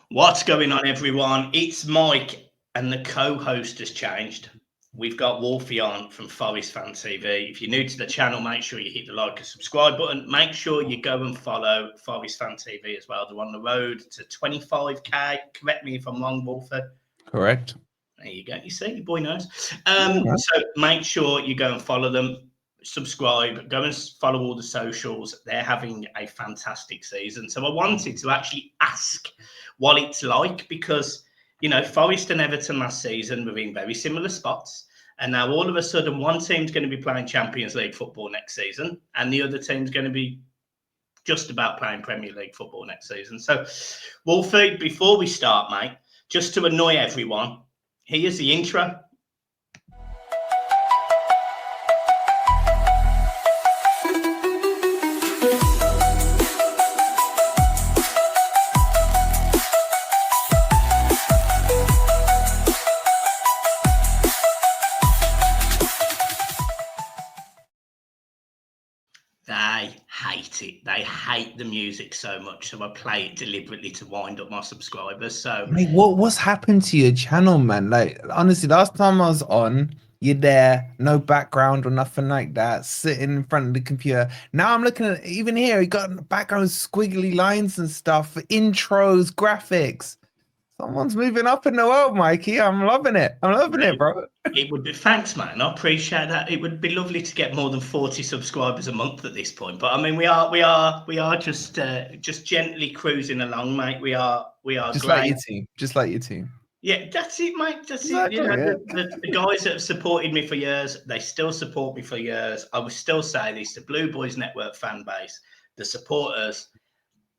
What's going on, everyone? It's Mike, and the co-host has changed. We've got Wolfie on from Forest Fan TV. If you're new to the channel, make sure you hit the like and subscribe button. Make sure you go and follow Forest Fan TV as well. They're on the road to 25k. Correct me if I'm wrong, Wolfie. Correct. There you go. You see, your boy knows. So make sure you go and follow them. Subscribe, go and follow all the socials. They're having a fantastic season. So I wanted to actually ask what it's like because, you know, Forest and Everton last season were in very similar spots. And now all of a sudden, one team's going to be playing Champions League football next season, and the other team's going to be just about playing Premier League football next season. So, Wolfie, before we start, mate, just to annoy everyone, here's the intro. They hate it. They hate the music so much. So I play it deliberately to wind up my subscribers. So, mate, what's happened to your channel, man? Like, honestly, last time I was on, you're there, no background or nothing like that, sitting in front of the computer. Now I'm looking at, even here, you got background squiggly lines and stuff, intros, graphics. Someone's moving up in the world, Mikey. I'm loving it. I'm loving it, bro. It would be, thanks, man. I appreciate that. It would be lovely to get more than 40 subscribers a month at this point. But I mean, we are just gently cruising along, mate. We are Just great. like your team. Just like your team. Yeah, that's it, mate. That's Exactly, it. You know, yeah. the guys that have supported me for years, they still support me for years. I would still say this: the Blue Boys Network fan base, the supporters.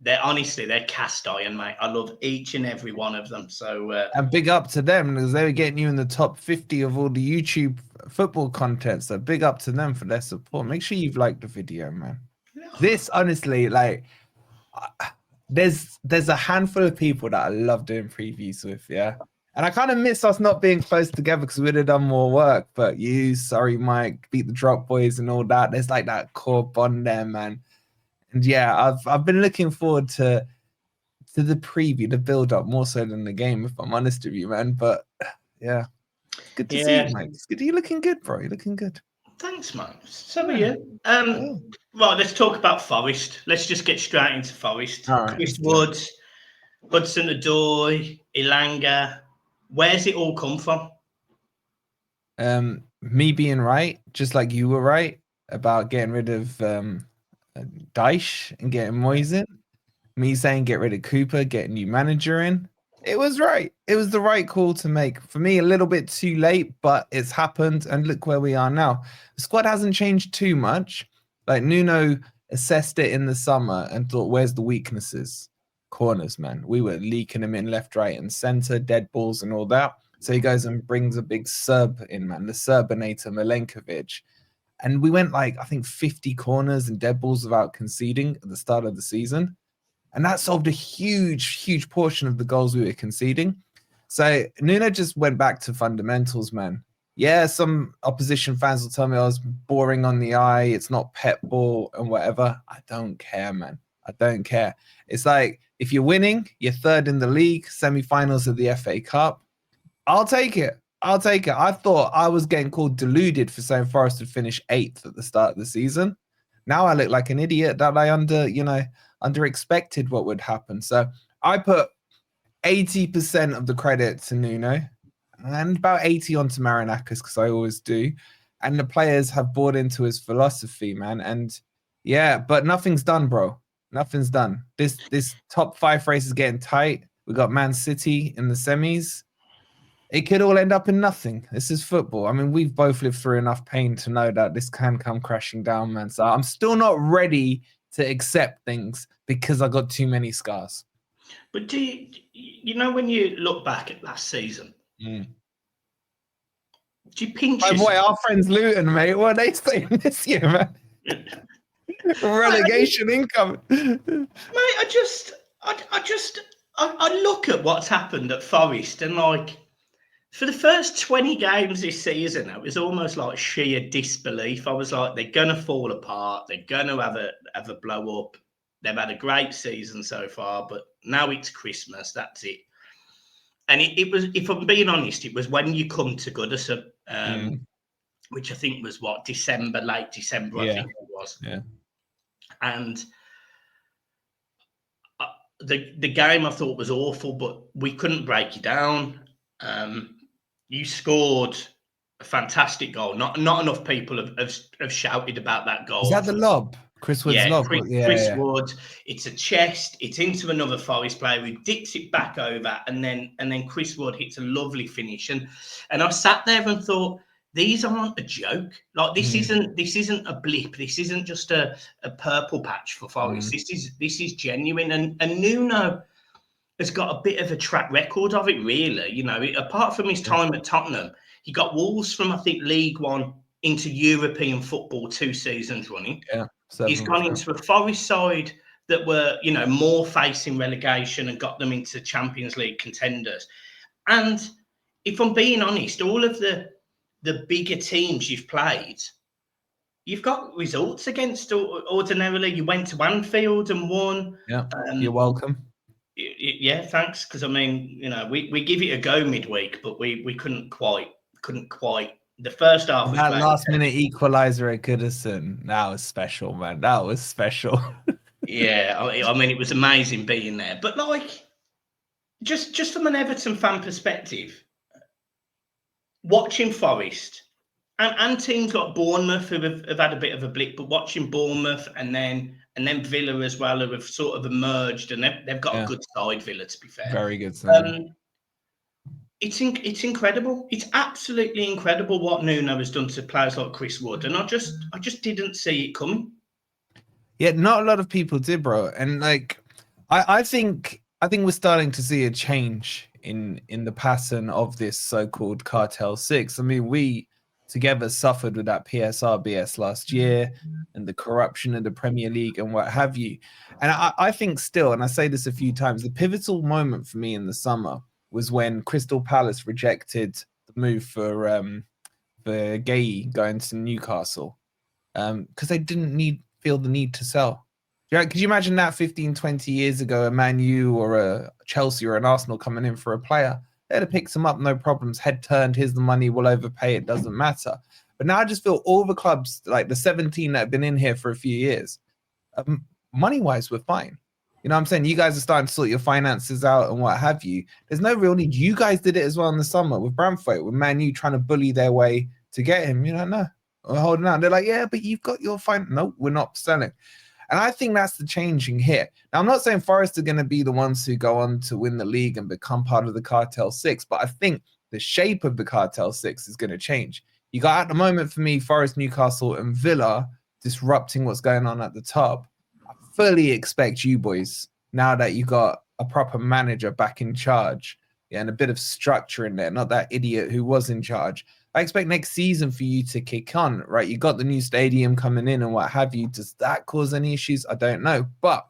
They're cast iron, mate. I love each and every one of them. So and big up to them because they were getting you in the top 50 of all the YouTube football content. So big up to them for their support. Make sure you've liked the video, man. This honestly, like, there's a handful of people that I love doing previews with, yeah. And I kind of miss us not being close together because we'd have done more work. But you, sorry, Mike, Beat the Drop Boys and all that. There's like that core bond there, man. And yeah, I've been looking forward to the preview, the build up more so than the game, if I'm honest with you, man. But yeah, it's good to see you, Mike. It's good. You're looking good, bro. You're looking good. Thanks, man. So are you. Right, let's talk about Forest. Let's just get straight into Forest. All right, Chris Wood, Hudson-Odoi, Ilanga. Where's it all come from? Me being right, just like you were right about getting rid of Dyche and getting Moyes in. Me saying get rid of Cooper, get a new manager in. It was right. It was the right call to make. For me, a little bit too late, but it's happened. And look where we are now. The squad hasn't changed too much. Like, Nuno assessed it in the summer and thought, where's the weaknesses? Corners, man. We were leaking them in left, right, and center, dead balls and all that. So he goes and brings a big Serb in, man. The Serbinator, Milenkovic. And we went like, I think 50 corners and dead balls without conceding at the start of the season. And that solved a huge portion of the goals we were conceding. So Nuno just went back to fundamentals, man. Yeah, some opposition fans will tell me I was boring on the eye. It's not pep ball and whatever. I don't care, man. I don't care. It's like, if you're winning, you're third in the league, semi-finals of the FA Cup. I'll take it. I'll take it. I thought I was getting called deluded for saying Forest would finish 8th at the start of the season. Now I look like an idiot that I under expected what would happen. So I put 80% of the credit to Nuno and about 80 onto Marinakis, because I always do. And the players have bought into his philosophy, man. And yeah, but nothing's done, bro. Nothing's done. This top 5 race is getting tight. We got Man City in the semis. It could all end up in nothing. This is football. I mean, we've both lived through enough pain to know that this can come crashing down, man. So I'm still not ready to accept things because I got too many scars. But do you know, when you look back at last season, do you pinch yourself? Boy, our friends Luton, mate, what are they saying this year, man? Relegation income. Mate, I look at what's happened at Forest, and like, for the first 20 games this season, it was almost like sheer disbelief. I was like, they're gonna fall apart. They're gonna have a blow up. They've had a great season so far, but now it's Christmas. That's it. And it was, if I'm being honest, it was when you come to Goodison, which I think was December, late December, I think it was. Yeah. And the game I thought was awful, but we couldn't break you down. You scored a fantastic goal. Not enough people have shouted about that goal. Is that the lob? Chris Wood's lob? Chris Wood. It's a chest. It's into another Forest player who dips it back over, and then Chris Wood hits a lovely finish. And I sat there and thought, these aren't a joke. Like, this isn't a blip. This isn't just a purple patch for Forest. This is genuine. And Nuno has got a bit of a track record of it, really. You know, apart from his time at Tottenham, he got Wolves from, I think, League One into European football 2 seasons running. Yeah, he's gone into a Forest side that were, you know, more facing relegation and got them into Champions League contenders. And if I'm being honest, all of the bigger teams you've played, you've got results against. Ordinarily, you went to Anfield and won. Yeah, you're welcome. Yeah, thanks. Because I mean, you know, we give it a go midweek, but we couldn't quite. The first half was that last minute equaliser at Goodison. That was special, man. That was special. Yeah, I mean, it was amazing being there. But like, just from an Everton fan perspective, watching Forest and teams like Bournemouth who have had a bit of a blip, but watching Bournemouth and then Villa as well, who have sort of emerged, and they've got a good side, Villa, to be fair. Very good side. It's incredible. It's absolutely incredible what Nuno has done to players like Chris Wood, and I just didn't see it coming. Yeah, not a lot of people did, bro. And like, I think we're starting to see a change in the pattern of this so-called Cartel 6. I mean, we together suffered with that PSR BS last year and the corruption in the Premier League and what have you. And I think still, and I say this a few times, the pivotal moment for me in the summer was when Crystal Palace rejected the move for Gay going to Newcastle because they didn't feel the need to sell. Could you imagine that 15, 20 years ago, a Man U or a Chelsea or an Arsenal coming in for a player? They'd have picked him up, no problems, head turned, here's the money, we'll overpay, it doesn't matter. But now I just feel all the clubs, like the 17 that have been in here for a few years, money-wise, we're fine. You know what I'm saying? You guys are starting to sort your finances out and what have you. There's no real need. You guys did it as well in the summer with Bramford, with Man U trying to bully their way to get him. You know, no, we're holding on. They're like, yeah, but you've got your fine. No, we're not selling. And I think that's the changing here. Now, I'm not saying Forest are going to be the ones who go on to win the league and become part of the Cartel 6, but I think the shape of the Cartel 6 is going to change. You got, at the moment, for me, Forest, Newcastle, and Villa disrupting what's going on at the top. I fully expect you boys, now that you got a proper manager back in charge, and a bit of structure in there, not that idiot who was in charge. I expect next season for you to kick on, right? You got the new stadium coming in and what have you. Does that cause any issues? I don't know. But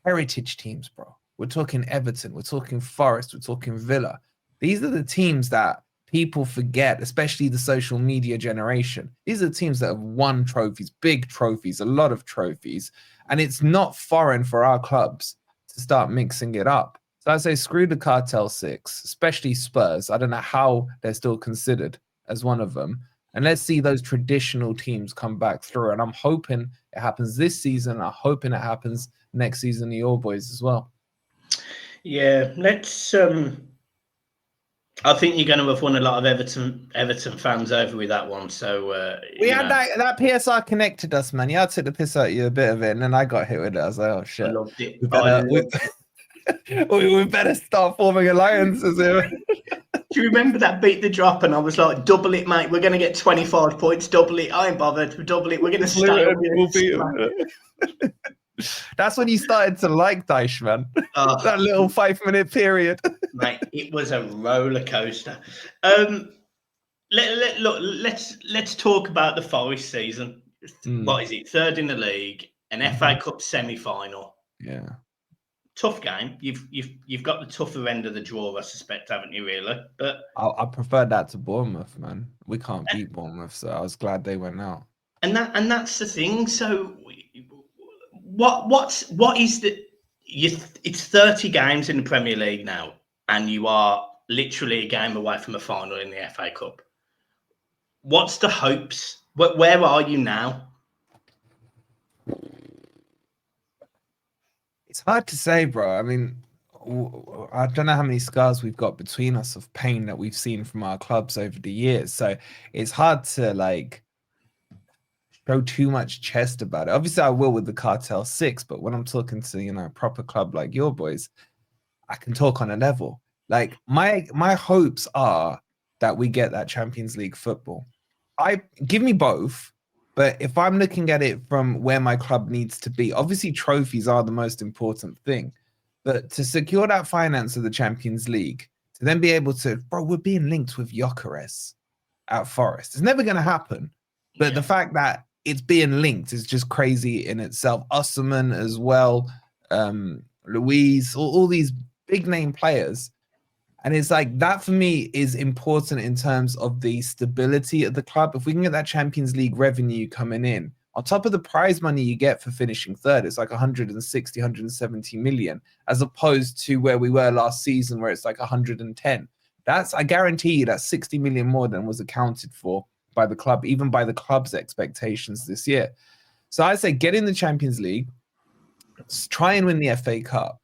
heritage teams, bro. We're talking Everton. We're talking Forest. We're talking Villa. These are the teams that people forget, especially the social media generation. These are the teams that have won trophies, big trophies, a lot of trophies. And it's not foreign for our clubs to start mixing it up. So I say screw the Cartel 6, especially Spurs. I don't know how they're still considered as one of them. And let's see those traditional teams come back through. And I'm hoping it happens this season. I'm hoping it happens next season, the All Boys as well. Yeah, let's... I think you're going to have won a lot of Everton fans over with that one. So we had that PSR connected us, man. Yeah, I took the piss out of you a bit of it, and then I got hit with it. I was like, oh shit. I loved it. We better start forming alliances here. Do you remember that beat the drop? And I was like, double it, mate. We're going to get 25 points. Double it. I ain't bothered. Double it. We're going to stay up here. We'll beat them. That's when you started to like Dyche, man. That little 5-minute period. Mate, it was a roller coaster. Let's talk about the Forest season. What is it? Third in the league, an FA Cup semi-final. Yeah. Tough game. You've got the tougher end of the draw, I suspect, haven't you, really? But I prefer that to Bournemouth, man. We can't beat Bournemouth, so I was glad they went out. And that's the thing. So what is the it's 30 games in the Premier League now, and you are literally a game away from a final in the FA Cup. What's the hopes? Where are you now? It's hard to say, bro. I mean, I don't know how many scars we've got between us of pain that we've seen from our clubs over the years. So it's hard to like show too much chest about it. Obviously, I will with the Cartel 6, but when I'm talking to, a proper club like your boys, I can talk on a level. Like my hopes are that we get that Champions League football. Give me both, but if I'm looking at it from where my club needs to be, obviously trophies are the most important thing. But to secure that finance of the Champions League, to then be able to, bro, we're being linked with Gyökeres at Forest. It's never going to happen. But the fact that it's being linked is just crazy in itself. Usman as well, Louise, all these big name players. And it's like that for me is important in terms of the stability of the club. If we can get that Champions League revenue coming in, on top of the prize money you get for finishing third, it's like 160, 170 million, as opposed to where we were last season, where it's like 110. I guarantee you that's 60 million more than was accounted for by the club, even by the club's expectations this year. So I say get in the Champions League, try and win the FA Cup.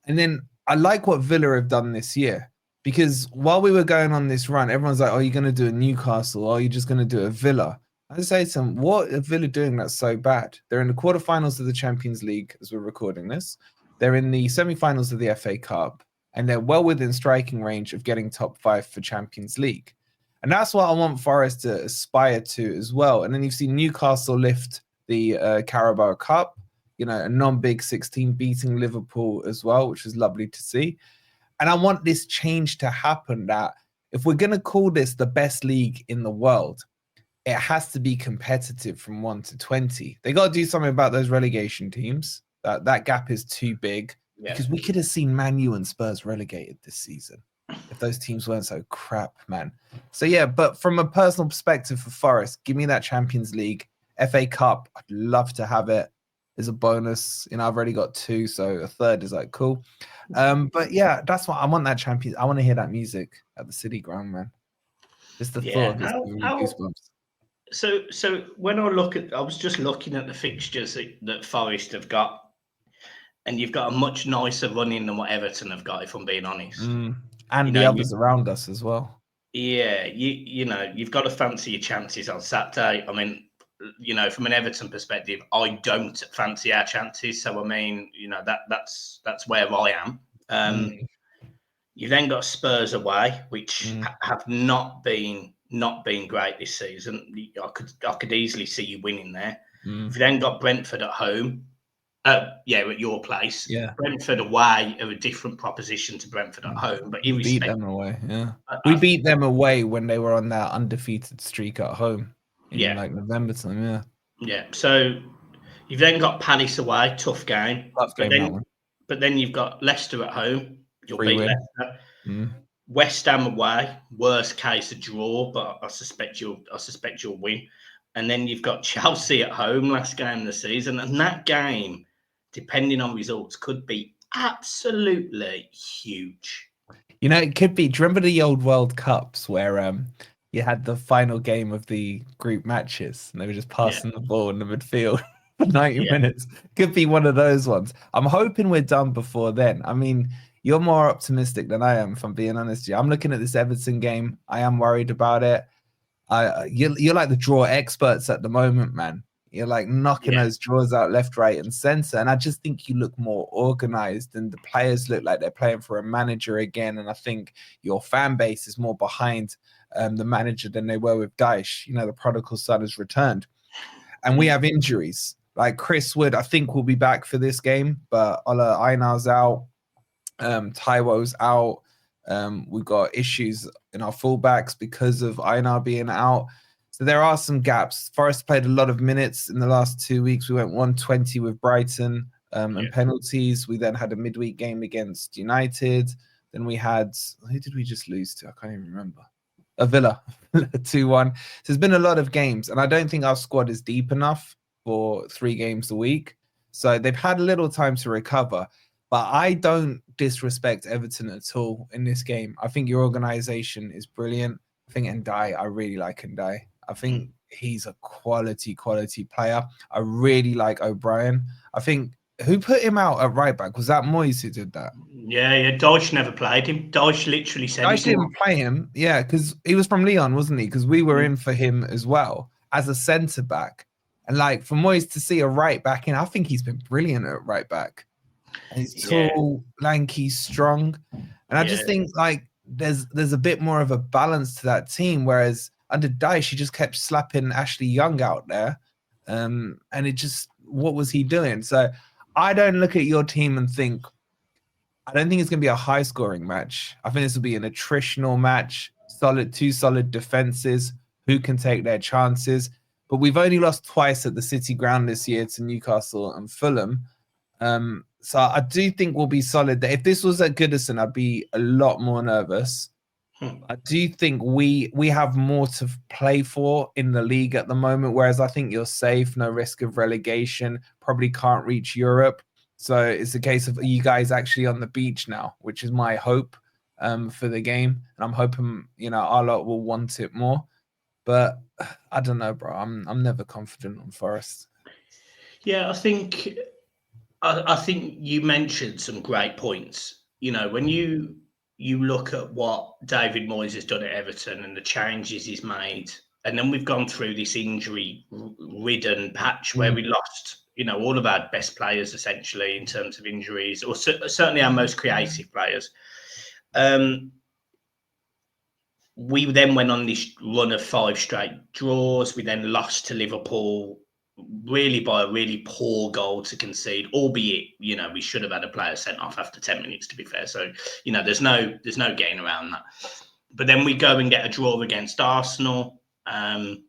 And then I like what Villa have done this year. Because while we were going on this run, everyone's like, oh, you're going to do a Newcastle, or you're just going to do a Villa. I say to them, what are Villa doing that's so bad? They're in the quarterfinals of the Champions League as we're recording this. They're in the semi-finals of the FA Cup, and they're well within striking range of getting top 5 for Champions League. And that's what I want Forest to aspire to as well. And then you've seen Newcastle lift the Carabao Cup, a non-big 16 beating Liverpool as well, which is lovely to see. And I want this change to happen, that if we're going to call this the best league in the world, it has to be competitive from 1 to 20. They got to do something about those relegation teams. That gap is too big, because we could have seen Man U and Spurs relegated this season if those teams weren't so crap, man. So yeah, but from a personal perspective for Forest, give me that Champions League. FA Cup, I'd love to have it as a bonus. I've already got 2, so a third is like cool. But yeah, that's what I want. That Champions. I want to hear that music at the City Ground, man. Just the thought of this giving me goosebumps. So when I was just looking at the fixtures that Forest have got, and you've got a much nicer running than what Everton have got, if I'm being honest. And the others around us as well. Yeah, you've got to fancy your chances on Saturday. I mean, from an Everton perspective, I don't fancy our chances. So I mean, that's where I am. You've then got Spurs away, which have not been great this season. I could easily see you winning there. You've then got Brentford at home. At your place. Yeah. Brentford away are a different proposition to Brentford at home, but we beat them away. Yeah, we beat them away when they were on that undefeated streak at home in like November time. Yeah. Yeah. So you've then got Palace away, tough game. But then you've got Leicester at home. You'll beat Leicester. West Ham away, worst case a draw, but I suspect you'll win. And then you've got Chelsea at home, last game of the season, and that game, depending on results, could be absolutely huge. It could be. Do you remember the old World Cups where you had the final game of the group matches and they were just passing the ball in the midfield for 90 minutes? Could be one of those ones. I'm hoping we're done before then. I mean, you're more optimistic than I am, if I'm being honest with you. I'm looking at this Everton game. I am worried about it. You're like the draw experts at the moment, man. You're like knocking those draws out left, right, and center. And I just think you look more organized, and the players look like they're playing for a manager again. And I think your fan base is more behind the manager than they were with Dyche. The prodigal son has returned. And we have injuries. Like Chris Wood, I think, will be back for this game, but Ola Ainar's out. Taiwo's out. We've got issues in our fullbacks because of Einar being out. So there are some gaps. Forest played a lot of minutes in the last 2 weeks. We went 120 with Brighton and penalties. We then had a midweek game against United. Then we had, who did we just lose to? I can't even remember. A Villa, 2-1. So there's been a lot of games, and I don't think our squad is deep enough for 3 games a week. So they've had a little time to recover. But I don't disrespect Everton at all in this game. I think your organization is brilliant. I think Ndai, I really like Ndai. I think he's a quality player. I really like O'Brien. I think who put him out at right back? Was that Moyes who did that? Yeah. Dyche never played him. Dyche literally said I didn't play him. Yeah, because he was from Lyon, wasn't he? Because we were in for him as well as a centre back. And like for Moyes to see a right back in, I think he's been brilliant at right back. And he's tall, lanky, strong. And I just think like there's a bit more of a balance to that team. Whereas under Dyche, he just kept slapping Ashley Young out there. And it just, what was he doing? So I don't look at your team and think, I don't think it's going to be a high scoring match. I think this will be an attritional match, two solid defenses who can take their chances. But we've only lost twice at the City ground this year to Newcastle and Fulham. So I do think we'll be solid. If this was at Goodison, I'd be a lot more nervous. I do think we have more to play for in the league at the moment, whereas I think you're safe, no risk of relegation, probably can't reach Europe. So it's a case of you guys actually on the beach now, which is my hope for the game. And I'm hoping, our lot will want it more. But I don't know, bro. I'm never confident on Forest. Yeah, I think you mentioned some great points. When you look at what David Moyes has done at Everton and the changes he's made, and then we've gone through this injury-ridden patch where we lost, all of our best players essentially in terms of injuries, or certainly our most creative players. We then went on this run of 5 straight draws. We then lost to Liverpool really by a really poor goal to concede, albeit, we should have had a player sent off after 10 minutes, to be fair. So, there's no getting around that. But then we go and get a draw against Arsenal. And,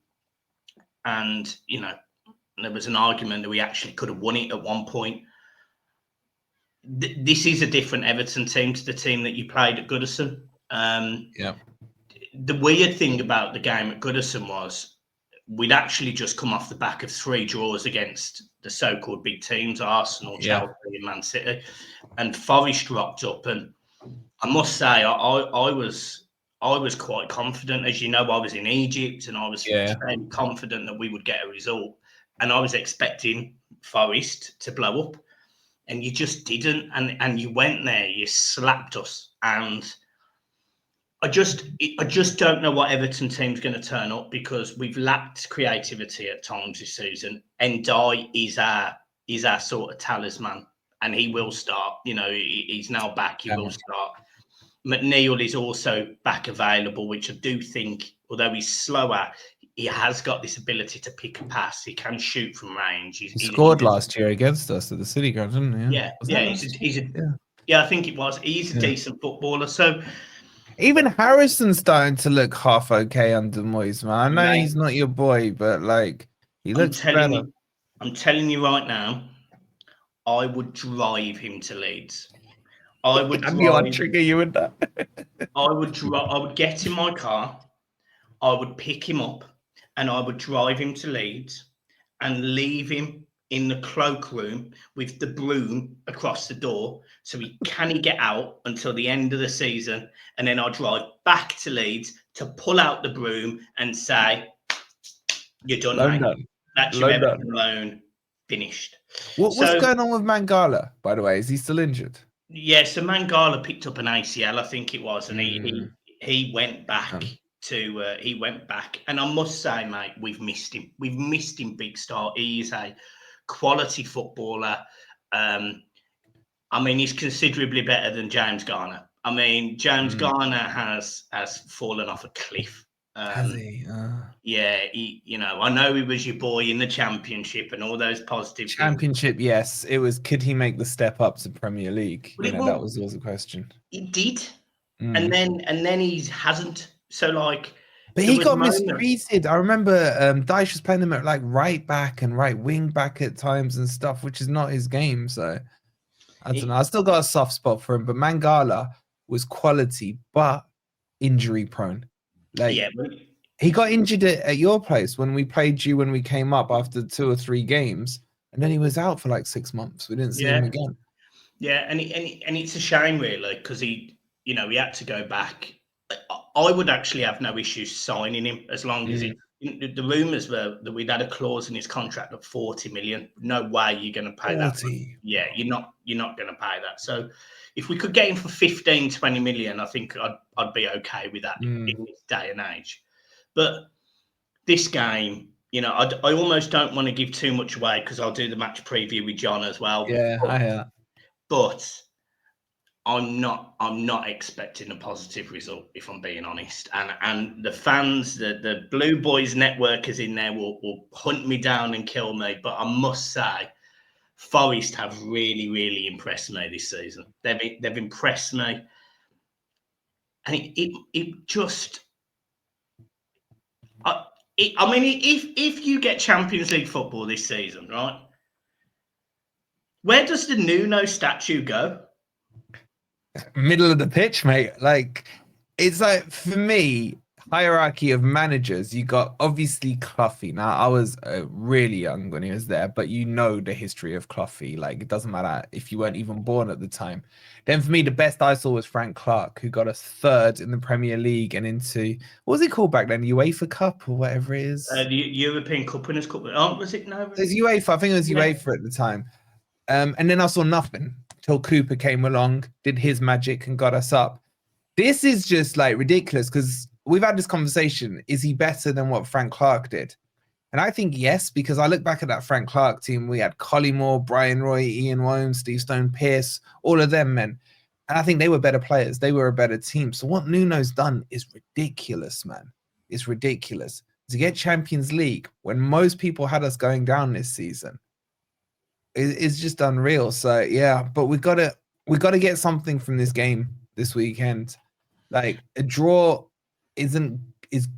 there was an argument that we actually could have won it at one point. This is a different Everton team to the team that you played at Goodison. The weird thing about the game at Goodison was we'd actually just come off the back of 3 draws against the so-called big teams, Arsenal, Chelsea, and Man City, and Forest rocked up. And I must say, I was quite confident. As you know, I was in Egypt, and I was fairly confident that we would get a result. And I was expecting Forest to blow up, and you just didn't. And you went there, you slapped us, and I just don't know what Everton team's going to turn up, because we've lacked creativity at times this season. Ndai is our sort of talisman, and he will start. He's now back. He will start. McNeil is also back available, which I do think, although he's slower, he has got this ability to pick a pass. He can shoot from range. He scored last year against us at the City ground, didn't he? Yeah, I think it was. He's a decent footballer. So even Harrison's starting to look half okay under Moyes, man. I know he's not your boy, but like he looks better. I'm telling you right now, I would drive him to Leeds. I would trigger you with that. I would get in my car, I would pick him up, and I would drive him to Leeds and leave him in the cloakroom with the broom across the door, so he can't get out until the end of the season. And then I'll drive back to Leeds to pull out the broom and say, "You're done, mate. That's your Everton loan finished." What's going on with Mangala, by the way? Is he still injured? Yeah, so Mangala picked up an ACL, I think it was, and he went back and I must say, mate, we've missed him. We've missed him big star. He is a quality footballer. He's considerably better than James Garner. James Garner has fallen off a cliff. Has he? Yeah, I know he was your boy in the Championship and all those positive Championship, things. yes. It was, could he make the step up to Premier League? That was always a question. He did. And then he hasn't. So but he got mistreated. I remember Dyche was playing him at right back and right wing back at times and stuff, which is not his game. So I don't know. I still got a soft spot for him, but Mangala was quality, but injury prone. He got injured at your place when we played you when we came up after 2 or 3 games, and then he was out for like 6 months. We didn't see him again. Yeah, and it's a shame really because he had to go back. I would actually have no issues signing him as long as it. The rumours were that we'd had a clause in his contract of 40 million. No way you're going to pay 40. that. Yeah, you're not going to pay that. So if we could get him for 15, 20 million, I think I'd be okay with that in this day and age. But this game, I almost don't want to give too much away because I'll do the match preview with John as well. Yeah, I hear. But I'm not expecting a positive result, if I'm being honest. And the fans, the Blue Boys Networkerz in there will hunt me down and kill me. But I must say, Forest have really, really impressed me this season. They've impressed me. And it just... I mean, if you get Champions League football this season, right? Where does the Nuno statue go? Middle of the pitch, mate. Like, it's like, for me, hierarchy of managers, you got obviously Cloughy. Now, I was really young when he was there, but you know the history of Cloughy. Like, it doesn't matter if you weren't even born at the time. Then for me, the best I saw was Frank Clark, who got us third in the Premier League and into, what was it called back then? UEFA Cup or whatever it is? The European Cup Winners' Cup. Oh, was it? No. It was UEFA. I think it was UEFA at the time. And then I saw nothing till Cooper came along, did his magic and got us up. This is just like ridiculous because we've had this conversation. Is he better than what Frank Clark did? And I think yes, because I look back at that Frank Clark team. We had Collymore, Brian Roy, Ian Womes, Steve Stone, Pearce, all of them men. And I think they were better players. They were a better team. So what Nuno's done is ridiculous, man. It's ridiculous. To get Champions League when most people had us going down this season, it's just unreal. So yeah, but we gotta get something from this game this weekend. Like, a draw is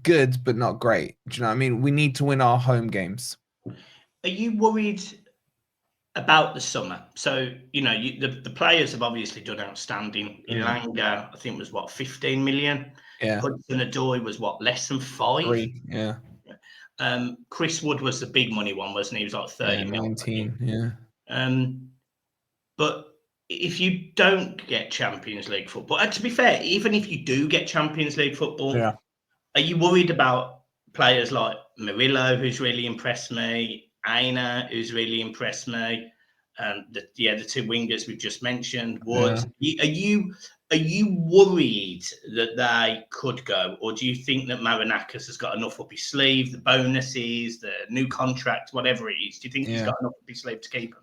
good but not great. Do you know what I mean? We need to win our home games. Are you worried about the summer? So the players have obviously done outstanding. Ilanga, I think, was what, 15 million. Yeah. Hudson-Odoi was what, less than 5? 3. Yeah. Chris Wood was the big money one, wasn't he? He was like 30 19 million. Yeah. But if you don't get Champions League football, and to be fair, even if you do get Champions League football, are you worried about players like Murillo, who's really impressed me, Aina, who's really impressed me, and the 2 wingers we've just mentioned, Wood? Are you worried that they could go, or do you think that Marinakis has got enough up his sleeve, the bonuses, the new contract, whatever it is? Do you think he's got enough up his sleeve to keep him?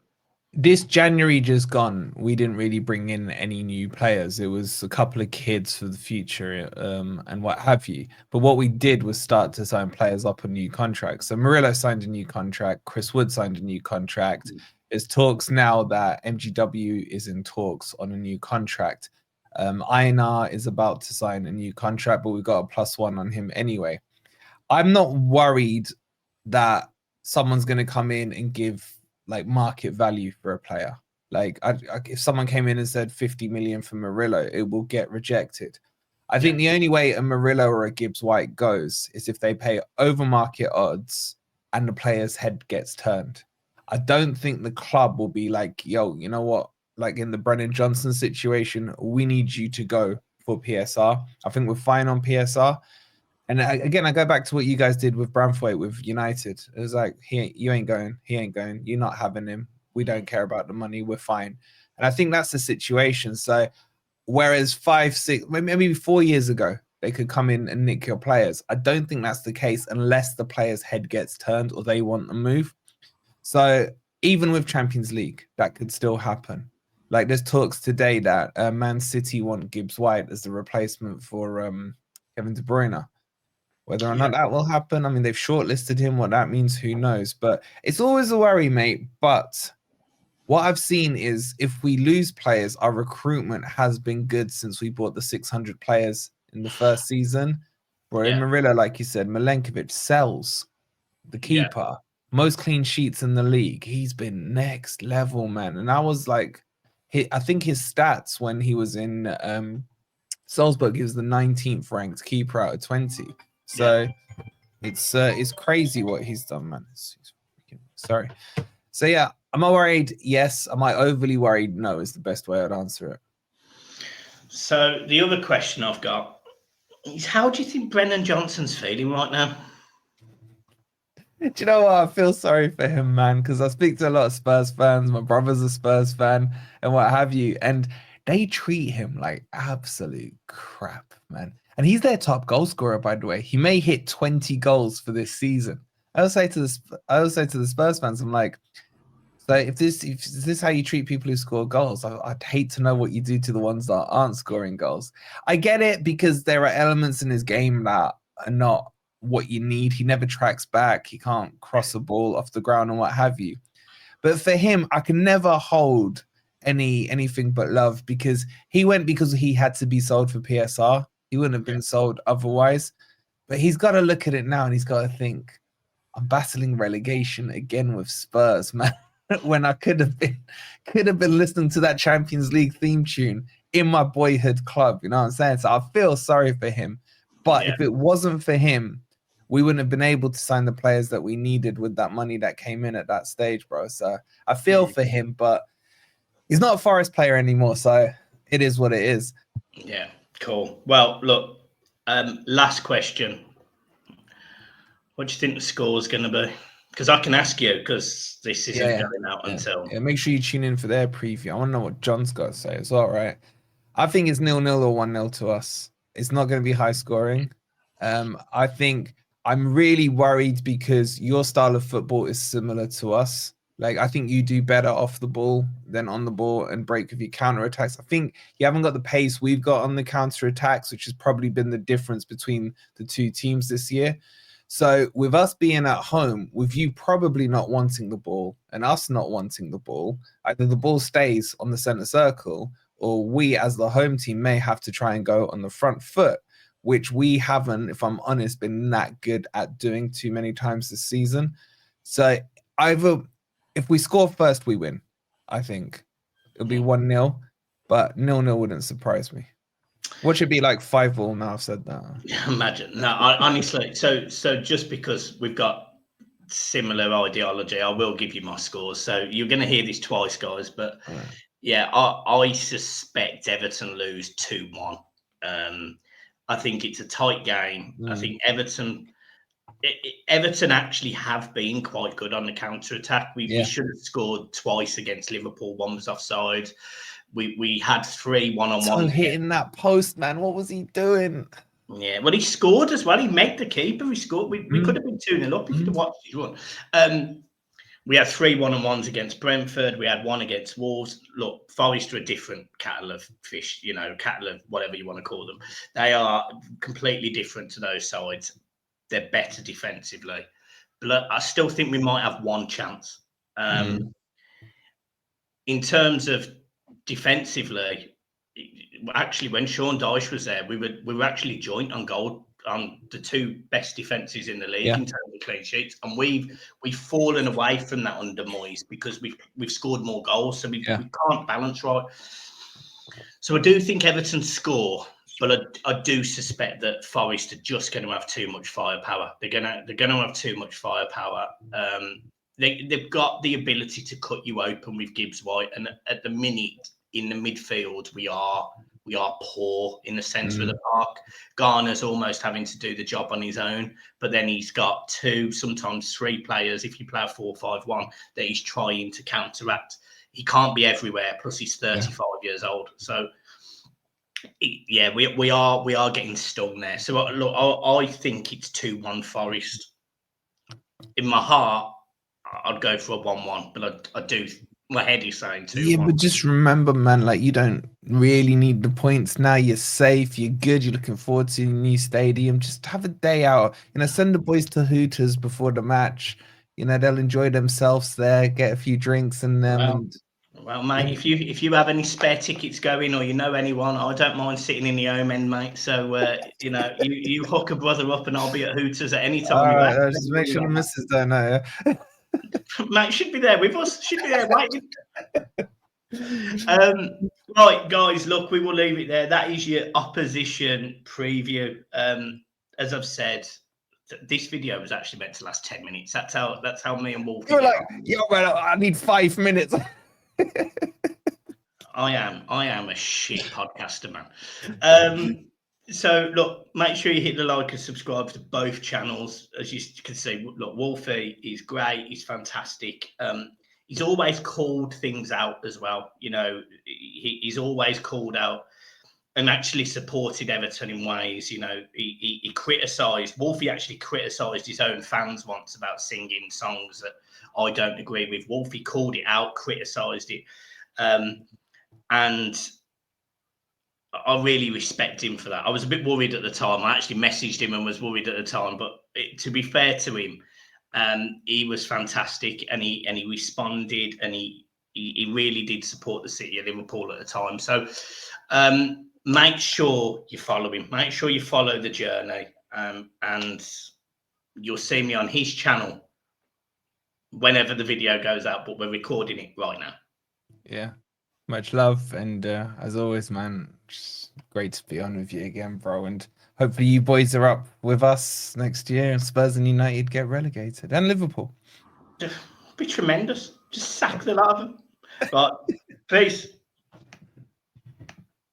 This January just gone, we didn't really bring in any new players. It was a couple of kids for the future and what have you. But what we did was start to sign players up on new contracts. So Murillo signed a new contract. Chris Wood signed a new contract. There's talks now that MGW is in talks on a new contract. Einar is about to sign a new contract, but we've got a +1 on him anyway. I'm not worried that someone's going to come in and give like market value for a player. Like, if someone came in and said 50 million for Murillo, it will get rejected. I think the only way a Murillo or a Gibbs White goes is if they pay over market odds and the player's head gets turned. I don't think the club will be like, yo, you know what? Like in the Brennan Johnson situation, we need you to go for PSR. I think we're fine on PSR. And again, I go back to what you guys did with Branthwaite with United. It was like, you ain't going. He ain't going. You're not having him. We don't care about the money. We're fine. And I think that's the situation. So whereas 5, 6, maybe 4 years ago, they could come in and nick your players. I don't think that's the case unless the player's head gets turned or they want to move. So even with Champions League, that could still happen. Like, there's talks today that Man City want Gibbs White as the replacement for Kevin De Bruyne. Whether or not that will happen, I mean, they've shortlisted him. What that means, who knows? But it's always a worry, mate. But what I've seen is if we lose players, our recruitment has been good since we bought the 600 players in the first season. Where in Murillo, like you said, Milenkovic sells the keeper. Most clean sheets in the league. He's been next level, man. And I was like, I think his stats when he was in Salzburg, he was the 19th ranked keeper out of 20. So it's crazy what he's done, man. Sorry. So yeah, Am I worried? Yes. Am I overly worried? No, is the best way I'd answer it. So the other question I've got is, how do you think Brennan Johnson's feeling right now? Do you know what? I feel sorry for him, man, because I speak to a lot of Spurs fans. My brother's a Spurs fan and what have you. And they treat him like absolute crap, man. And he's their top goal scorer, by the way. He may hit 20 goals for this season. I always say to the Spurs fans, I'm like, so if this is how you treat people who score goals, I'd hate to know what you do to the ones that aren't scoring goals. I get it because there are elements in his game that are not what you need. He never tracks back. He can't cross a ball off the ground and what have you. But for him, I can never hold anything but love because he went because he had to be sold for PSR. He wouldn't have been sold otherwise. But he's got to look at it now and he's got to think, I'm battling relegation again with Spurs, man. When I could have been listening to that Champions League theme tune in my boyhood club, you know what I'm saying? So I feel sorry for him. But if it wasn't for him, we wouldn't have been able to sign the players that we needed with that money that came in at that stage, bro. So I feel for him, but he's not a Forest player anymore, so it is what it is. Yeah, cool. Well, look, last question. What do you think the score is going to be? Because I can ask you, because this isn't going out until... Yeah, make sure you tune in for their preview. I want to know what John's got to say. It's all right. I think it's 0-0 or 1-0 to us. It's not going to be high scoring. I think I'm really worried because your style of football is similar to us. Like, I think you do better off the ball than on the ball and break with your counter attacks. I think you haven't got the pace we've got on the counter attacks, which has probably been the difference between the two teams this year. So with us being at home, with you probably not wanting the ball and us not wanting the ball, either the ball stays on the center circle or we as the home team may have to try and go on the front foot, which we haven't, if I'm honest, been that good at doing too many times this season. So either if we score first, we win. I think it'll be 1-0, but 0-0 wouldn't surprise me. What should be like 5-5 now I've said that? Imagine. No, honestly, so just because we've got similar ideology, I will give you my scores. So you're going to hear this twice, guys, but yeah, I suspect Everton lose 2-1. I think it's a tight game. I think Everton actually have been quite good on the counter attack. We should have scored twice against Liverpool. One was offside. We had 3 1-on-1. So hitting that post, man. What was he doing? Yeah, well, he scored as well. He made the keeper. He scored. We could have been 2-0 up if you'd have watched his run. We had 3 1-on-1s against Brentford. We had 1 against Wolves. Look, Forest are a different kettle of fish, kettle of whatever you want to call them. They are completely different to those sides. They're better defensively. But I still think we might have one chance. In terms of defensively, actually, when Sean Dyche was there, we were actually joint on goal on the 2 best defenses in the league in terms of clean sheets, and we've fallen away from that under Moyes because we've scored more goals, so we can't balance right. So I do think Everton score, but I do suspect that Forest are just going to have too much firepower. They're going to have too much firepower. They've got the ability to cut you open with Gibbs White, and at the minute in the midfield we are poor in the centre of the park. Garner's almost having to do the job on his own, but then he's got 2, sometimes 3 players, if you play a 4-5-1, that he's trying to counteract. He can't be everywhere, plus he's 35 years old. So we are getting stung there. So look, I think it's 2-1 Forest. In my heart, I'd go for a 1-1, but I do. My head is saying 2-1. Yeah, but just remember, man, like you don't really need the points now. You're safe. You're good. You're looking forward to a new stadium. Just have a day out. Send the boys to Hooters before the match. They'll enjoy themselves there. Get a few drinks and them. Well, mate, if you have any spare tickets going or you know anyone, I don't mind sitting in the home end, mate. So you hook a brother up and I'll be at Hooters at any time. All right, just make sure the missus don't know. Mate, should be there with us. Should be there waiting. Right, guys, look, we will leave it there. That is your opposition preview. As I've said, This video was actually meant to last 10 minutes. That's how me and Wolfie. You're like, yo, man, I need 5 minutes. I am a shit podcaster, man. So look, make sure you hit the like and subscribe to both channels. As you can see, look, Wolfie is great. He's fantastic. He's always called things out as well. You know, he's always called out and actually supported Everton in ways. You know, he criticised. Wolfie actually criticised his own fans once about singing songs that I don't agree with. Wolfie called it out, criticised it, and I really respect him for that. I was a bit worried at the time. I actually messaged him and was worried at the time, but to be fair to him, he was fantastic, and he responded, and he really did support the city of Liverpool at the time. So make sure you follow him. Make sure you follow the journey, and you'll see me on his channel whenever the video goes out. But we're recording it right now. Yeah, much love, and as always, man, just great to be on with you again, bro. And hopefully you boys are up with us next year, and Spurs and United get relegated, and Liverpool. Be tremendous. Just sack the lot of them. Right, peace.